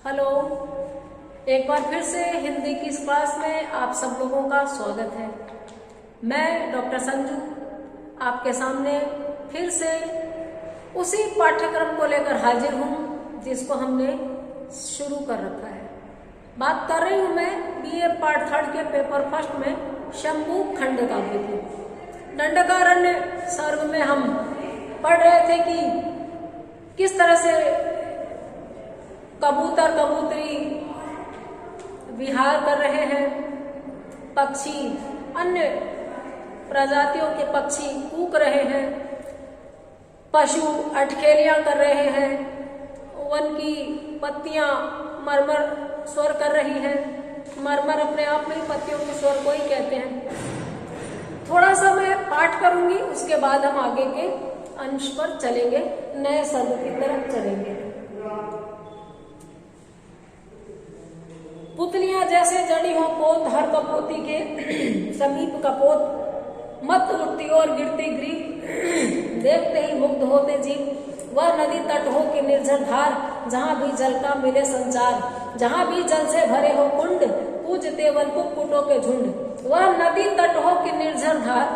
Hello, एक बार फिर से हिंदी की इस क्लास में आप सब लोगों का स्वागत है। मैं डॉक्टर संजू आपके सामने फिर से उसी पाठ्यक्रम को लेकर हाजिर हूँ जिसको हमने शुरू कर रखा है। बात कर रही हूँ मैं बीए पार्ट 3 के पेपर फर्स्ट में शंभू खंड काव्य की। दंडकारण्य सर्ग में हम पढ़ रहे थे कि किस तरह से कबूतर कबूतरी विहार कर रहे हैं, पक्षी अन्य प्रजातियों के पक्षी कूक रहे हैं, पशु अटखेलियां कर रहे हैं, वन की पत्तियां मरमर स्वर कर रही हैं। मरमर अपने आप में ही पत्तियों के स्वर को ही कहते हैं। थोड़ा सा मैं पाठ करूंगी, उसके बाद हम आगे के अंश पर चलेंगे, नए सर्ग की तरफ चलेंगे। पुतलियां जैसे जड़ी हो पोत, हर कपोती के समीप कपोत, मत उठती और गिरती ग्रीव, देखते ही मुग्ध होते जीव। वह नदी तट हो कि निर्झर धार, जहां भी जल का मिले संचार, जहां भी जल से भरे हो कुंड, पूजते वन कुक्कुटों के झुंड। वह नदी तट हो कि निर्झर धार,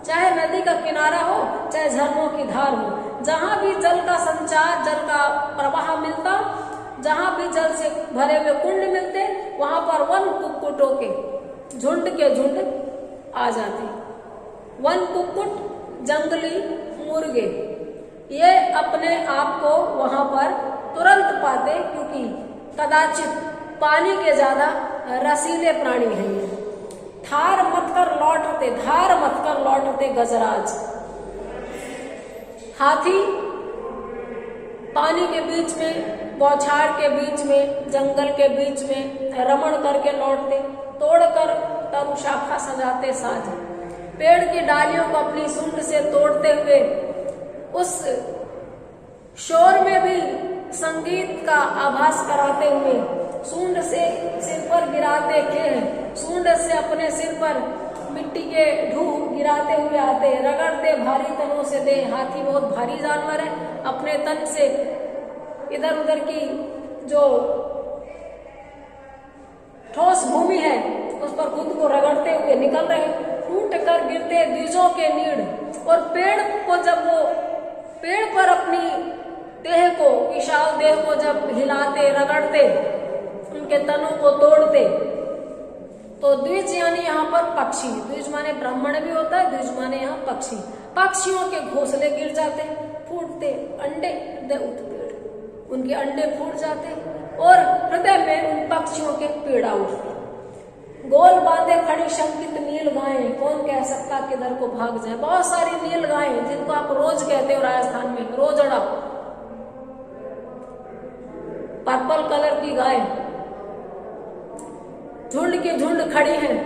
चाहे नदी का किनारा हो चाहे झरनों की धार हो, जहां भी जल का संचार, जल का प्रवाह मिलता, जहां भी जल से भरे हुए कुंड मिलते, वहां पर वन कुक्कुटों के झुंड आ जाते। वन कुक्कुट जंगली मुर्गे ये अपने आप को वहां पर तुरंत पाते, क्योंकि कदाचित पानी के ज्यादा रसीले प्राणी हैं ये। धार मत कर लौटते गजराज। हाथी पानी के बीच में, बौछार के बीच में, जंगल के बीच में रमण करके लौटते, तोड़कर तरु शाखा सजाते साज। पेड़ की डालियों को अपनी सूंड से तोड़ते हुए उस शोर में भी संगीत का आभास कराते हुए सूंड से सिर पर गिराते खेल, सूंड से अपने सिर पर मिट्टी के ढूंढ गिराते हुए आते, रगड़ते भारी तनों से दे। हाथी बहुत भारी जानवर है, अपने तन से इधर उधर की जो ठोस भूमि है उस पर खुद को रगड़ते हुए निकल रहे, टूट कर गिरते द्विजों के नीड़। और पेड़ को जब वो पेड़ पर अपनी देह को, विशाल देह को जब हिलाते, रगड़ते, उनके तनों को तोड़ते, तो द्विज यानी यहाँ पर पक्षी, द्विज माने ब्राह्मण भी होता है, द्विज माने यहाँ पक्षी। पक्षियों के घोंसले गिर जाते, फूटते अंडे, उनके अंडे फूट जाते और हृदय में उन पक्षियों के पीड़ा उठती। गोल बांधे खड़ी शंकित नील गायें, कौन कह सकता किधर को भाग जाए। बहुत सारी नील गायें, जिनको आप रोज कहते हो राजस्थान में, रोजड़ा, पर्पल कलर की गाय झुंड की झुंड खड़ी हैं।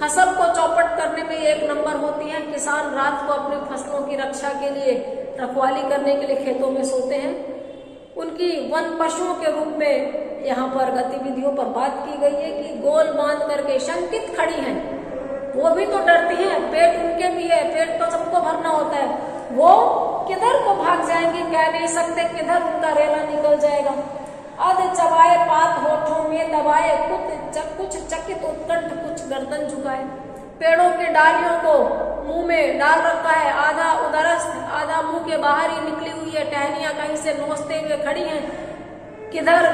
फसल को चौपट करने में एक नंबर होती है। किसान रात को अपनी फसलों की रक्षा के लिए, रखवाली करने के लिए खेतों में सोते हैं। उनकी वन पशुओं के रूप में यहाँ पर गतिविधियों पर बात की गई है कि गोल बांध करके शंकित खड़ी हैं। वो भी तो डरती हैं, पेट उनके भी है, पेट तो सबको भरना होता है। वो किधर को भाग जाएंगे कह नहीं सकते, किधर उनका रेला निकल जाएगा। अध चबाए पात होठों में दबाए, कुछ चकित उत्कंठ कुछ गर्दन झुकाए। पेड़ों के डालियों को मुंह में डाल रखा है, आधा उदरस्थ आधा मुंह के बाहर ही निकली हुई है। टहनियां कहीं से नोचते हुए खड़ी हैं। किधर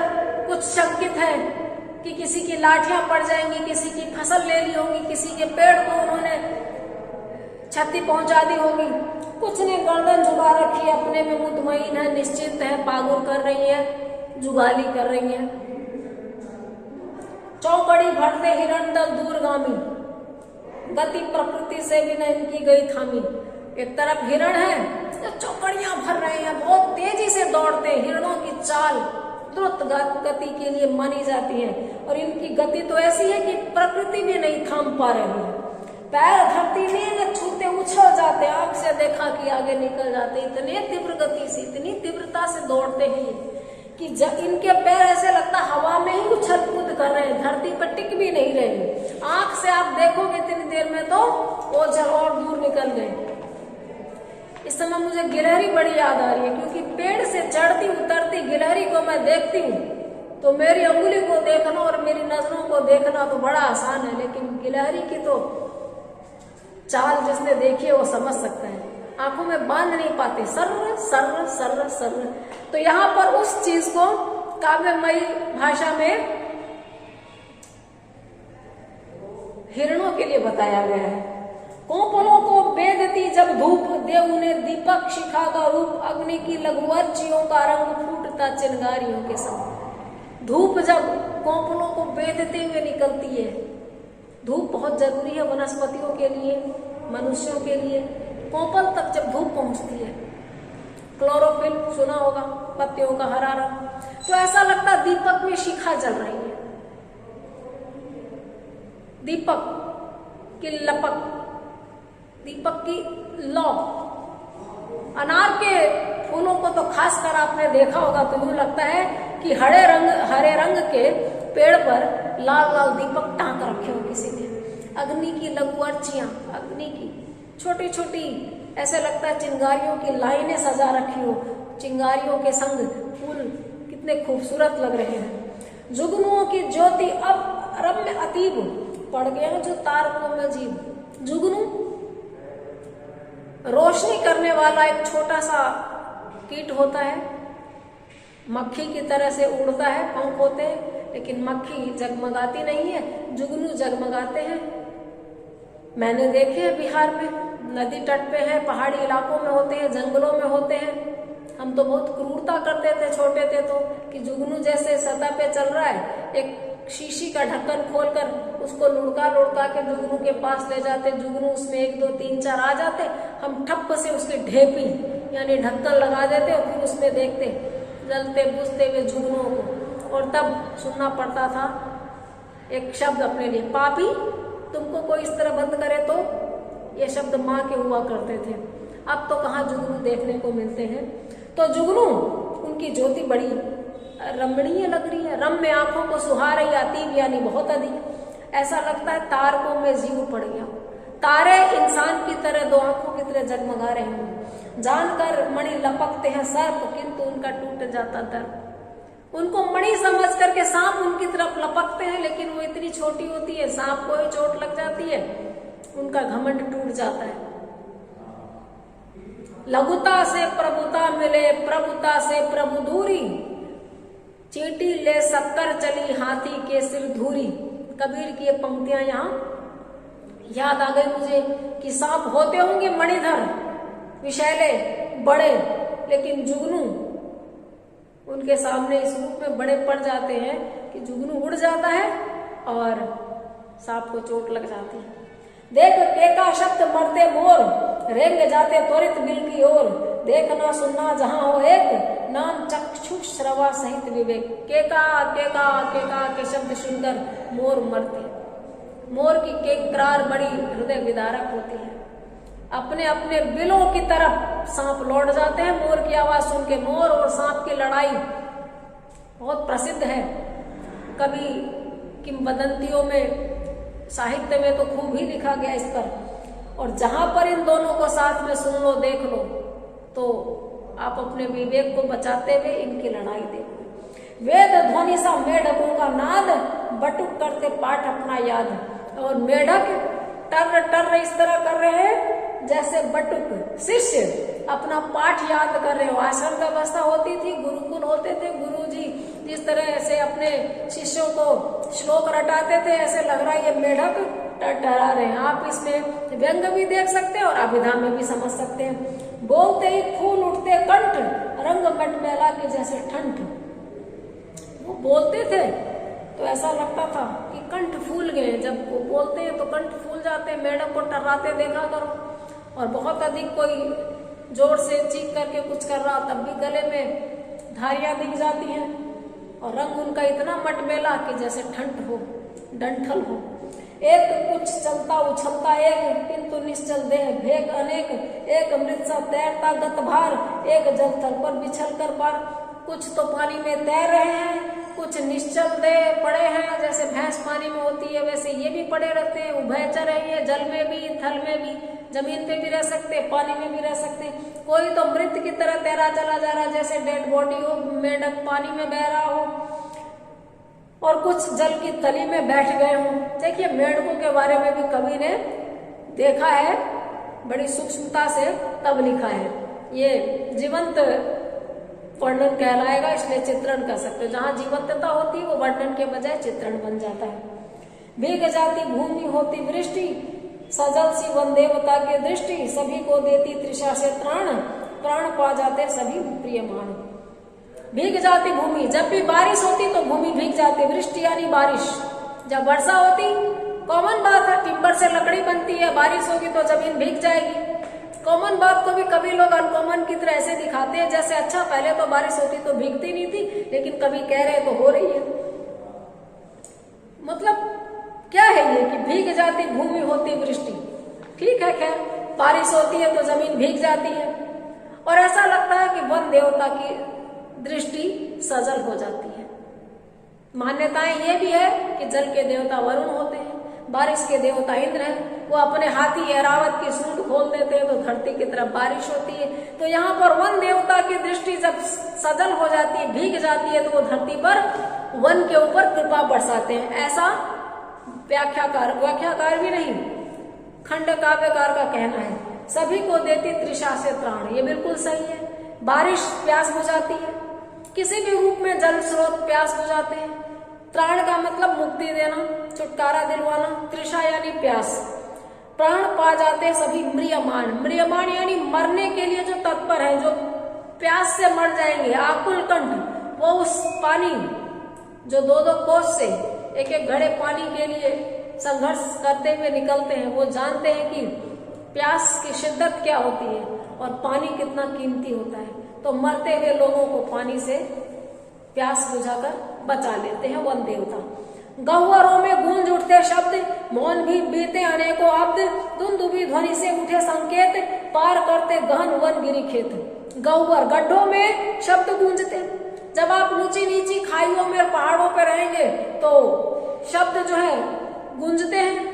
कुछ शंकित है कि किसी की लाठियां पड़ जाएंगी, किसी की फसल ले ली होगी, किसी के पेड़ को उन्होंने क्षति पहुंचा दी होगी। कुछ ने गर्दन झुका रखी है, अपने में मुतमईन है, निश्चिंत है, पागुर कर रही है, जुगाली कर रही है। चौकड़ी भरते हिरण दल दूरगामी, गति प्रकृति से भी न इनकी गई थामी। एक तरफ हिरण है, चौकड़ियां भर रहे हैं, बहुत तेजी से दौड़ते हैं। हिरणों की चाल द्रुत गति के लिए मानी जाती है और इनकी गति तो ऐसी है कि प्रकृति भी नहीं थाम पा रही है। पैर धरती में न छूते उछल जाते, आंख से देखा कि आगे निकल जाते। इतने तीव्र गति से, इतनी तीव्रता से दौड़ते हैं कि जब इनके पैर ऐसे लगता हवा में ही उछल कूद कर रहे हैं, धरती पर टिक भी नहीं रहे। आंख से आप देखोगे इतनी देर में तो ओझल और दूर निकल गए। इस समय मुझे गिलहरी बड़ी याद आ रही है, क्योंकि पेड़ से चढ़ती उतरती गिलहरी को मैं देखती हूँ तो मेरी उंगली को देखना और मेरी नजरों को देखना तो बड़ा आसान है, लेकिन गिलहरी की तो चाल जिसने देखी है वो समझ सकता है, आंखों में बांध नहीं पाते, सर्र सर्र सर्र सर्र। तो यहाँ पर उस चीज को काव्यमयी भाषा में हिरणों के लिए बताया गया है। कोपलों को बेदती जब धूप, दे उन्हें दीपक शिखा का रूप, अग्नि की लघुअर्चियों का रंग फूटता चिंगारियों के संग। धूप जब कोपलों को बेदते हुए निकलती है, धूप बहुत जरूरी है वनस्पतियों के लिए, मनुष्यों के लिए। कोपल तक जब धूप पहुंचती है, क्लोरोफिल सुना होगा, पत्तियों का हरा रंग, तो ऐसा लगता है दीपक में शिखा जल रही है, दीपक की लपक, दीपक की लौ। अनार के फूलों को तो खासकर आपने देखा होगा तो यूं लगता है कि हरे रंग के पेड़ पर लाल लाल दीपक टांग रखे हो किसी ने। अग्नि की लघु अर्चियां, अग्नि की छोटी छोटी, ऐसे लगता है चिंगारियों की लाइनें सजा रखी हो, चिंगारियों के संग फूल कितने खूबसूरत लग रहे हैं। जुगनुओं की ज्योति अब रम्य अतीब, पड़ गया है जो तारकों में जीव। जुगनू रोशनी करने वाला एक छोटा सा कीट होता है, मक्खी की तरह से उड़ता है, पंख होते हैं, लेकिन मक्खी जगमगाती नहीं है, जुगनू जगमगाते हैं। मैंने देखे हैं बिहार में, नदी तट पे है, पहाड़ी इलाकों में होते हैं, जंगलों में होते हैं। हम तो बहुत क्रूरता करते थे छोटे थे तो, कि जुगनू जैसे सतह पे चल रहा है, एक शीशी का ढक्कन खोलकर उसको लुढ़का लुढ़का के जुगनू के पास ले जाते, जुगनू उसमें 1 2 3 4 आ जाते, हम ठप्प से उसकी ढेपी यानी ढक्कन लगा देते और फिर उसमें देखते जलते बुझते हुए जुगनुओं को। और तब सुनना पड़ता था एक शब्द अपने लिए, पापी, तुमको कोई इस तरह बंद करे तो। ये शब्द माँ के हुआ करते थे। अब तो कहाँ जुगनू देखने को मिलते हैं। तो जुगनू, उनकी ज्योति बड़ी रमणीय लग रही है, रम्य आंखों को सुहा रही, अतीब यानी बहुत अधिक। ऐसा लगता है तारकों में जीव पड़ गया। तारे इंसान की तरह 2 आंखों की तरह जगमगा रहे हैं। जानकर मणि लपकते हैं सर्प, किंतु उनका टूट जाता दर्प। उनको मणि समझ करके सांप उनकी तरफ लपकते हैं, लेकिन वो इतनी छोटी होती है, सांप को ही चोट लग जाती है, उनका घमंड टूट जाता है। लघुता से प्रभुता मिले, प्रभुता से प्रभु दूरी, चींटी ले शक्कर चली, हाथी के सिर धूरी। कबीर की ये पंक्तियां यहाँ याद आ गई मुझे कि सांप होते होंगे मणिधर, विषैले, बड़े, लेकिन जुगनू उनके सामने इस रूप में बड़े पड़ जाते हैं कि जुगनू उड़ जाता है और सांप को चोट लग जाती है। देख केका शब्द मरते मोर, रेंग जाते त्वरित बिल की ओर। देखना सुनना जहां हो एक, नाम चक्षु श्रवा सहित विवेक। केका केका केका के शब्द सुनकर मोर मरते। मोर की केकरार बड़ी हृदय विदारक होती है। अपने अपने बिलों की तरफ सांप लौट जाते हैं मोर की आवाज सुन के। मोर और सांप की लड़ाई बहुत प्रसिद्ध है, कभी किंवदंतियों में, साहित्य में तो खूब ही लिखा गया इस पर। और जहां पर इन दोनों को साथ में सुन लो, देख लो, तो आप अपने विवेक को बचाते हुए इनकी लड़ाई देखो। वेद ध्वनि सा मेढकों का नाद, बटुक करते पाठ अपना याद। और मेढक टर टर इस तरह कर रहे हैं जैसे बटुक शिष्य अपना पाठ याद कर रहे हो। आश्रम व्यवस्था होती थी, गुरुकुल होते थे, गुरुजी जिस तरह से अपने शिष्यों को श्लोक रटाते थे, ऐसे लग रहा है ये मेढक टरटरा रहे हैं। आप इसमें व्यंग भी देख सकते हैं और अभिधा में भी समझ सकते हैं। बोलते ही फूल उठते कंठ, रंग मटमैला के जैसे ठंठ। वो बोलते थे तो ऐसा लगता था कि कंठ फूल गए। जब वो बोलते हैं तो कंठ फूल जाते हैं। मेढक को टर्राते देखा करो, और बहुत अधिक कोई जोर से चीख करके कुछ कर रहा तब भी गले में धारियां दिख जाती हैं, और रंग उनका इतना मटमेला कि जैसे ठंड हो, डंठल हो। एक कुछ चलता उछलता एक, किंतु निश्चल देह भेग अनेक। एक मृत सा तैरता गत भार, एक जल थल पर बिछल कर पार। कुछ तो पानी में तैर रहे हैं, कुछ निश्चल दे पड़े हैं, जैसे भैंस पानी में होती है वैसे ये भी पड़े रहते हैं। उभयचर है ये, जल में भी थल में भी। जमीन पे भी रह सकते हैं, पानी में भी रह सकते हैं। कोई तो मृत की तरह तैरा चला जा रहा है, जैसे डेड बॉडी हो, मेंढक पानी में बह रहा हो, और कुछ जल की तली में बैठ गए हों। देखिए मेंढकों के बारे में भी कवि ने देखा है बड़ी सूक्ष्मता से, तब लिखा है। ये जीवंत वर्णन कहलाएगा, इसलिए चित्रण कर सकते हो। जहां जीवंतता होती है वो वर्णन के बजाय चित्रण बन जाता है। भीग जाती भूमि होती वृष्टि, सजल सी वन देवता की दृष्टि, सभी को देती तृषा से त्राण, प्राण पा जाते सभी प्रियमान। भीग जाती भूमि, जब भी बारिश होती तो भूमि भीग जाती। वृष्टि यानी बारिश, जब वर्षा होती कॉमन बात है, टिम्बर से लकड़ी बनती है, बारिश होगी तो जमीन भीग जाएगी। कॉमन बात को भी कभी लोग अनकॉमन की तरह ऐसे दिखाते हैं जैसे अच्छा पहले तो बारिश होती तो भीगती नहीं थी, लेकिन कभी कह रहे तो हो रही है। मतलब क्या है ये कि भीग जाती भूमि होती वृष्टि, ठीक है, खैर बारिश होती है तो जमीन भीग जाती है, और ऐसा लगता है कि वन देवता की दृष्टि सजल हो जाती है। मान्यताएं ये भी है कि जल के देवता वरुण होते हैं, बारिश के देवता इंद्र हैं, वो अपने हाथी ऐरावत की सूंड खोल देते हैं तो धरती की तरफ बारिश होती है। तो यहाँ पर वन देवता की दृष्टि जब सजल हो जाती है, भीग जाती है, तो वो धरती पर वन के ऊपर कृपा बरसाते हैं। ऐसा व्याख्याकार भी नहीं, खंड काव्यकार का कहना है। सभी को देती तृषा से त्राण, ये बिल्कुल सही है। बारिश प्यास बुझाती है, किसी भी रूप में जल स्रोत प्यास बुझाते हैं। त्राण का मतलब मुक्ति देना, छुटकारा दिलवाना, तृषा यानी प्यास। प्राण पा जाते सभी म्रियमान, म्रियमान यानी मरने के लिए जो तत्पर है, जो प्यास से मर जाएंगे, आकुल कंठ, वो उस पानी जो 2-2 कोस से एक एक घड़े पानी के लिए संघर्ष करते हुए निकलते हैं, वो जानते हैं कि प्यास की शिद्दत क्या होती है और पानी कितना कीमती होता है। तो मरते हुए लोगों को पानी से प्यास बुझाकर बचा लेते हैं वन देवता। गह्वरों में गूंज उठते शब्द, मौन भी बीते अनेकों अब्द, दुंदुभी ध्वनि से उठे संकेत, पार करते गहन वन गिरी खेत। गह्वर, गड्ढों में शब्द गूंजते। जब आप ऊंची नीची खाइयों में पहाड़ों पर रहेंगे तो शब्द जो है गूंजते हैं,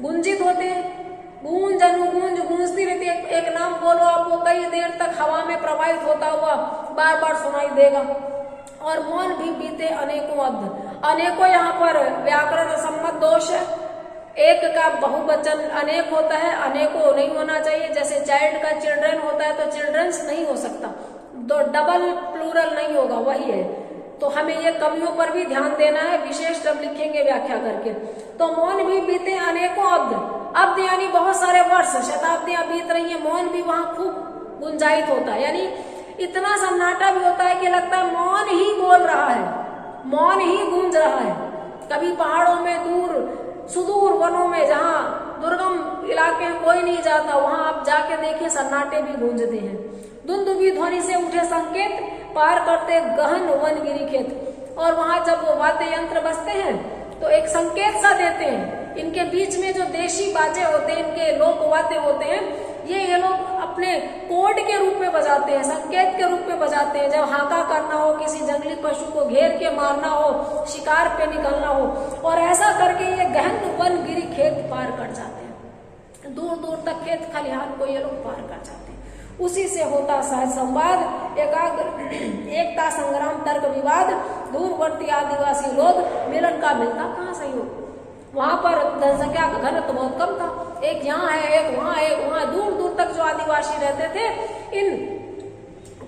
गुंजित होते हैं। गूंज अनुगूंज गूंजती रहती है। एक नाम बोलो आपको कई देर तक हवा में प्रवाहित होता हुआ बार बार सुनाई देगा। और मौन भी बीते अनेकों अब्द, अनेकों यहाँ पर व्याकरण सम्मत दोष है। एक का बहुवचन अनेक होता है, अनेकों नहीं होना चाहिए। जैसे चाइल्ड का चिल्ड्रन होता है तो चिल्ड्रंस नहीं हो सकता, तो डबल प्लूरल नहीं होगा, वही है। तो हमें ये कमियों पर भी ध्यान देना है, विशेष जब लिखेंगे व्याख्या करके। तो मौन भी बीते अनेकों अब्द, अब्द यानी बहुत सारे वर्ष, शताब्दियां बीत रही है, मौन भी वहां खूब गुंजायित होता है, यानी इतना सन्नाटा भी होता है कि लगता है मौन ही बोल रहा है, मौन ही गूंज रहा है। कभी पहाड़ों में दूर सुदूर वनों में जहाँ दुर्गम इलाके हैं, कोई नहीं जाता, वहां आप जाके देखिए सन्नाटे भी गूंजते हैं। दुंदुभी ध्वनि से उठे संकेत, पार करते गहन वन गिरी खेत। और वहां जब वो वाद्य यंत्र बजते हैं तो एक संकेत सा देते हैं। इनके बीच में जो देशी बाजे होते हैं, इनके लोक वाद्य होते हैं, ये लोग अपने कोड के रूप में बजाते हैं, संकेत के रूप में बजाते हैं। जब हाका करना हो, किसी जंगली पशु को घेर के मारना हो, शिकार पे निकलना हो, और ऐसा करके ये गहन वन गिरी खेत पार कर जाते हैं। दूर दूर तक खेत खलिहान को ये लोग पार कर जाते हैं। उसी से होता सहज संवाद, एकता संग्राम तर्क विवाद, दूरवर्ती आदिवासी लोग मिलन का मिलता कहाँ सहयोग। वहां पर जनसंख्या का घनत्व बहुत कम था, एक यहाँ है, एक वहां, एक वहां, दूर दूर तक जो आदिवासी रहते थे, इन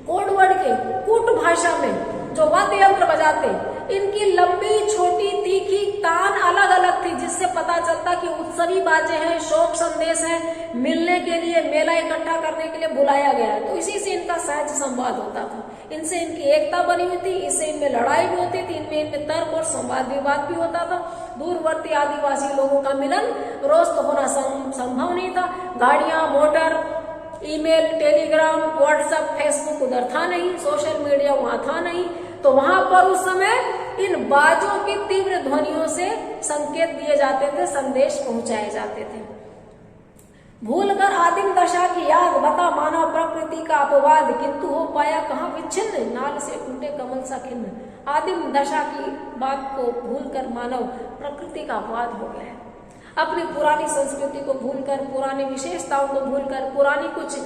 कोड वर्ड के कूट भाषा में जो वाद्य यंत्र बजाते, इनकी लंबी छोटी तीखी कान अलग अलग थी, जिससे पता चलता कि उत्सवी बाजे हैं, शोक संदेश है, मिलने के लिए, मेला इकट्ठा करने के लिए बुलाया गया है। तो इसी से इनका सहज संवाद होता था, इनसे इनकी एकता बनी हुई थी, इससे इनमें लड़ाई भी होती थी, इनमें तर्क और संवाद विवाद भी होता था। दूरवर्ती आदिवासी लोगों का मिलन रोज तो होना संभव नहीं था। गाड़ियां, motor, email, Telegram, WhatsApp, Facebook उधर था नहीं, सोशल मीडिया वहां था नहीं। तो वहां पर उस समय इन बाजों की तीव्र ध्वनियों से संकेत दिए जाते थे, संदेश पहुंचाए जाते थे। भूलकर आदिम दशा की याद, बता मानव प्रकृति का अपवाद, किंतु हो पाया कहाँ विच्छिन्न, नाल से टूटे कमल सा खिन्न। आदिम दशा की बात को भूलकर मानव प्रकृति का अपवाद हो गया है। अपनी पुरानी संस्कृति को भूलकर, पुरानी विशेषताओं को भूलकर, पुरानी कुछ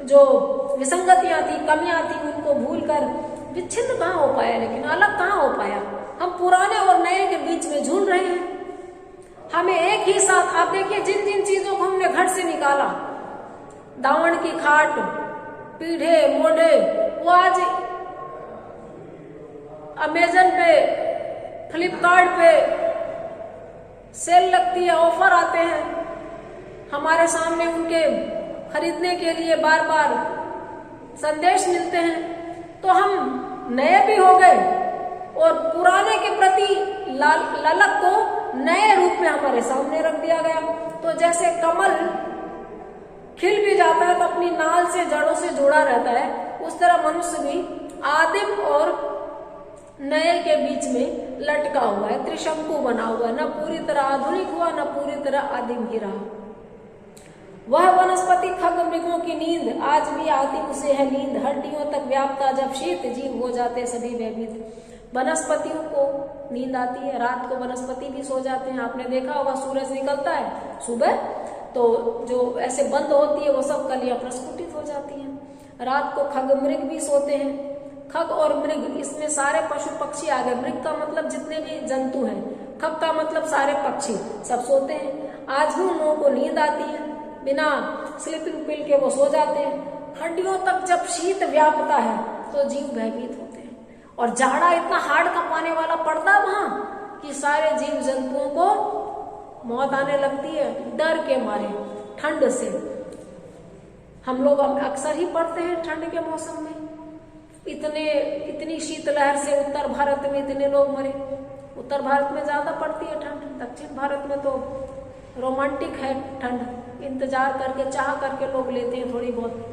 जो विसंगतियां थी, कमियां थी, उनको भूलकर विच्छिन्न कहाँ हो पाया, लेकिन अलग कहाँ हो पाया। हम पुराने और नए के बीच में झूल रहे हैं। हमें एक ही साथ, आप देखिए जिन जिन चीजों को हमने घर से निकाला, दावण की खाट, पीढ़े, मोढ़े, वो आज अमेजन पे, फ्लिपकार्ट पे सेल लगती है, ऑफर आते हैं, हमारे सामने उनके खरीदने के लिए बार बार संदेश मिलते हैं। तो हम नए भी हो गए और पुराने के प्रति ललक को नए रूप में हमारे सामने रख दिया गया। तो जैसे कमल खिल भी जाता है तो अपनी नाल से, जड़ों से जुड़ा रहता है, उस तरह मनुष्य भी आदिम और नए के बीच में लटका हुआ है, त्रिशंकु बना हुआ है, न पूरी तरह आधुनिक हुआ, न पूरी तरह आदिम ही रहा। वह वनस्पति खग मृगों की नींद आज भी आती उसे है नींद, हड्डियों तक व्यापता जब शीत, जीव हो जाते सभी भयभीत। वनस्पतियों को नींद आती है, रात को वनस्पति भी सो जाते हैं। आपने देखा होगा, सूरज निकलता है सुबह तो जो ऐसे बंद होती है वो सब कलियां प्रस्फुटित हो जाती हैं। रात को खग मृग भी सोते हैं। खग और मृग, इसमें सारे पशु पक्षी आ गए। मृग का मतलब जितने भी जंतु हैं, खग का मतलब सारे पक्षी, सब सोते हैं। आज भी उन लोगों को नींद आती है, बिना स्लीपिंग पिल के वो सो जाते हैं। हड्डियों तक जब शीत व्यापता है तो जीव भयभीत होते हैं, और जाड़ा इतना हाड़ कपाने वाला पड़ता है वहां कि सारे जीव जंतुओं को मौत आने लगती है डर के मारे, ठंड से। हम लोग अक्सर ही पड़ते हैं ठंड के मौसम में। इतनी शीतलहर से उत्तर भारत में इतने लोग मरे। उत्तर भारत में ज्यादा पड़ती है ठंड, दक्षिण भारत में तो रोमांटिक है ठंड, इंतजार करके, चाह करके लोग लेते हैं थोड़ी बहुत।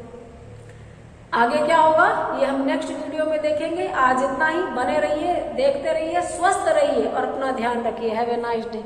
आगे क्या होगा ये हम नेक्स्ट वीडियो में देखेंगे। आज इतना ही, बने रहिए, देखते रहिए, स्वस्थ रहिए और अपना ध्यान रखिए। Have a nice day.